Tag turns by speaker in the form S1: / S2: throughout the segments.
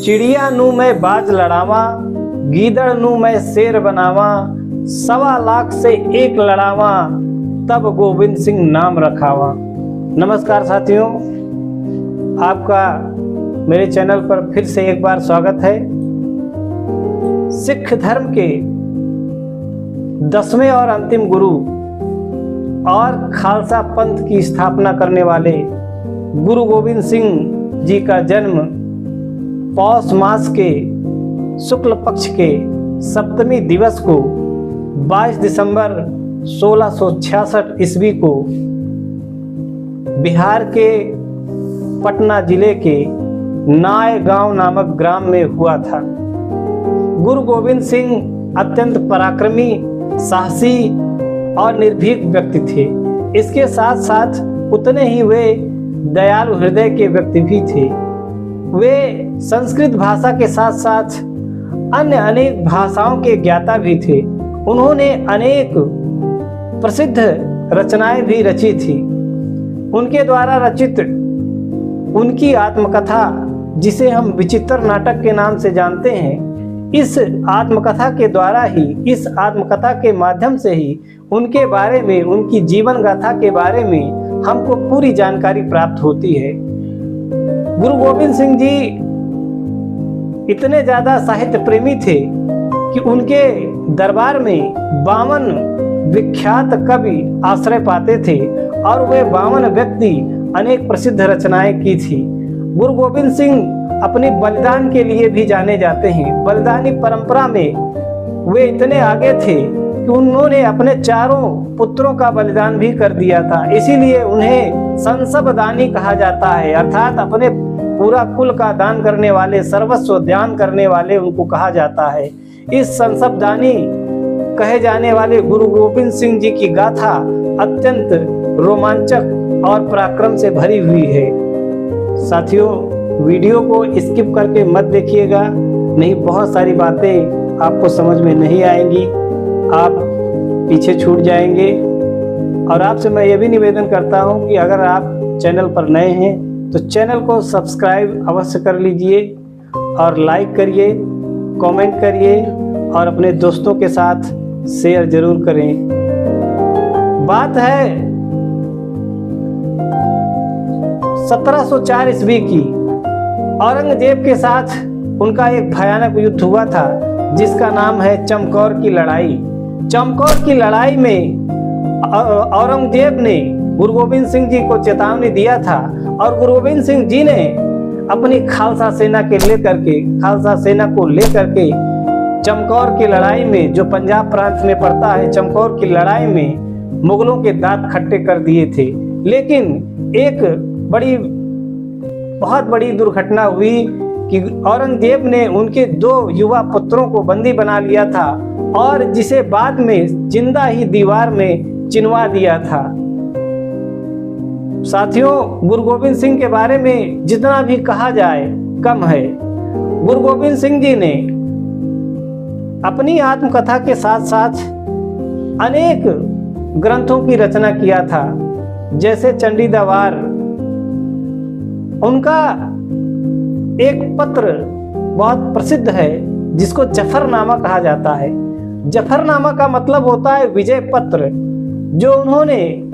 S1: चिड़िया नू मैं बाज लड़ावा, गीदड़ नू मैं शेर बनावा, 1.25 से 1 लड़ावा, तब गोविंद सिंह नाम रखावा। नमस्कार साथियों, आपका मेरे चैनल पर फिर से एक बार स्वागत है। सिख धर्म के 10वें और अंतिम गुरु और खालसा पंथ की स्थापना करने वाले गुरु गोविंद सिंह जी का जन्म पौष मास के शुक्ल पक्ष के सप्तमी दिवस को 22 दिसंबर 1666 ईस्वी को बिहार के पटना जिले के नाय गांव नामक ग्राम में हुआ था। गुरु गोविंद सिंह अत्यंत पराक्रमी, साहसी और निर्भीक व्यक्ति थे। इसके साथ साथ उतने ही वे दयालु हृदय के व्यक्ति भी थे। वे संस्कृत भाषा के साथ साथ अन्य अनेक भाषाओं के ज्ञाता भी थे। उन्होंने अनेक प्रसिद्ध रचनाएं भी रची थी। उनके द्वारा रचित उनकी आत्मकथा, जिसे हम विचित्र नाटक के नाम से जानते हैं, इस आत्मकथा के द्वारा ही, इस आत्मकथा के माध्यम से ही उनके बारे में, उनकी जीवन गाथा के बारे में हमको पूरी जानकारी प्राप्त होती है। गुरु गोविंद सिंह जी इतने ज्यादा साहित्य प्रेमी थे कि उनके दरबार में 52 विख्यात कवि आश्रय पाते थे और वे 52 व्यक्ति अनेक प्रसिद्ध रचनाएं की थी। गुरु गोविंद सिंह अपने बलिदान के लिए भी जाने जाते हैं। बलिदानी परंपरा में वे इतने आगे थे कि उन्होंने अपने 4 पुत्रों का बलिदान भी कर दिया था। इसीलिए उन्हें संसब दानी कहा जाता है, अर्थात अपने पूरा कुल का दान करने वाले, सर्वस्व दान करने वाले उनको कहा जाता है। इस संसब दानी कहे जाने वाले गुरु गोविंद सिंह जी की गाथा अत्यंत रोमांचक और पराक्रम से भरी हुई है। साथियों, वीडियो को स्किप करके मत देखिएगा, नहीं बहुत सारी बातें आपको समझ में नहीं आएंगी, आप पीछे छूट जाएंगे। और आपसे मैं ये भी निवेदन करता हूँ कि अगर आप चैनल पर नए हैं तो चैनल को सब्सक्राइब अवश्य कर लीजिए और लाइक करिए, कमेंट करिए और अपने दोस्तों के साथ शेयर जरूर करें। बात है 1704 ईस्वी की। औरंगजेब के साथ उनका एक भयानक युद्ध हुआ था जिसका नाम है चमकौर की लड़ाई। चमकौर की लड़ाई में औरंगजेब ने गुरु गोविंद सिंह जी को चेतावनी दिया था और गुरु गोविंद सिंह जी ने अपनी खालसा सेना को लेकर के चमकौर की लड़ाई में, जो पंजाब प्रांत में पड़ता है, चमकौर की लड़ाई में मुगलों के दांत खट्टे कर दिए थे। लेकिन एक बहुत बड़ी दुर्घटना हुई कि औरंगजेब ने उनके 2 युवा पुत्रों को बंदी बना लिया था और जिसे बाद में जिंदा ही दीवार में चिनवा दिया था। साथियों, गुरु गोविंद सिंह के बारे में जितना भी कहा जाए कम है। गुरु गोविंद सिंह जी ने अपनी आत्मकथा के साथ साथ अनेक ग्रंथों की रचना किया था, जैसे चंडी दरबार। उनका एक पत्र बहुत प्रसिद्ध है जिसको जफरनामा कहा जाता है। जफरनामा का मतलब होता है विजय पत्र, जो उन्होंने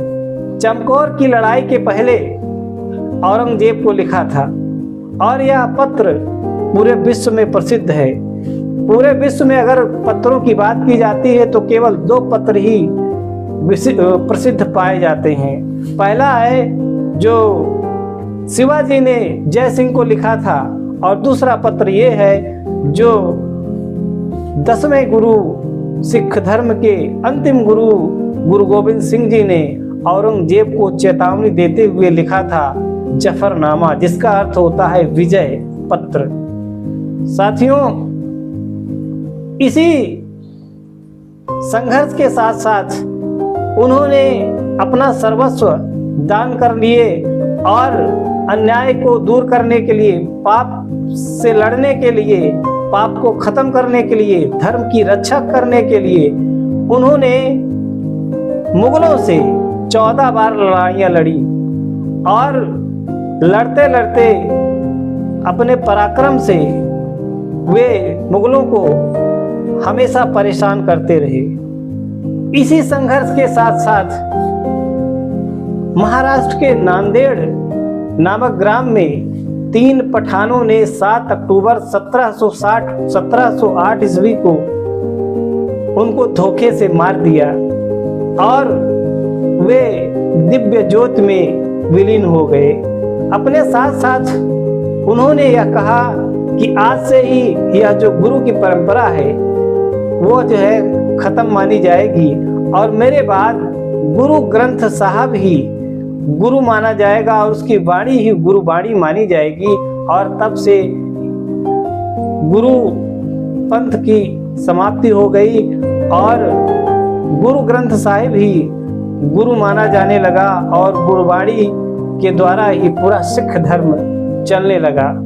S1: चमकौर की लड़ाई के पहले औरंगजेब को लिखा था। और यह पत्र पूरे विश्व में प्रसिद्ध है। पूरे विश्व में अगर पत्रों की बात की जाती है तो केवल 2 पत्र ही प्रसिद्ध पाए जाते हैं। पहला है जो शिवाजी ने जय सिंह को लिखा था और दूसरा पत्र ये है जो 10वें गुरु, सिख धर्म के अंतिम गुरु गुरु गोविंद सिंह जी ने औरंगजेब को चेतावनी देते हुए लिखा था, जफरनामा, जिसका अर्थ होता है विजय पत्र। साथियों, इसी संघर्ष के साथ साथ उन्होंने अपना सर्वस्व दान कर लिए और अन्याय को दूर करने के लिए, पाप से लड़ने के लिए, पाप को खत्म करने के लिए, धर्म की रक्षा करने के लिए उन्होंने मुगलों से 14 बार लड़ाइयां लड़ी और लड़ते लड़ते अपने पराक्रम से वे मुगलों को हमेशा परेशान करते रहे। इसी संघर्ष के साथ साथ महाराष्ट्र के नांदेड़ नामक ग्राम में 3 पठानों ने 7 अक्टूबर 1708 ईस्वी को उनको धोखे से मार दिया और वे दिव्य ज्योत में विलीन हो गए। अपने साथ साथ उन्होंने यह कहा कि आज से ही यह जो गुरु की परंपरा है वो जो है खत्म मानी जाएगी और मेरे बाद गुरु ग्रंथ साहब ही गुरु माना जाएगा और उसकी वाणी ही गुरु वाणी मानी जाएगी। और तब से गुरु पंथ की समाप्ति हो गई और गुरु ग्रंथ साहिब ही गुरु माना जाने लगा और गुरुवाणी के द्वारा ही पूरा सिख धर्म चलने लगा।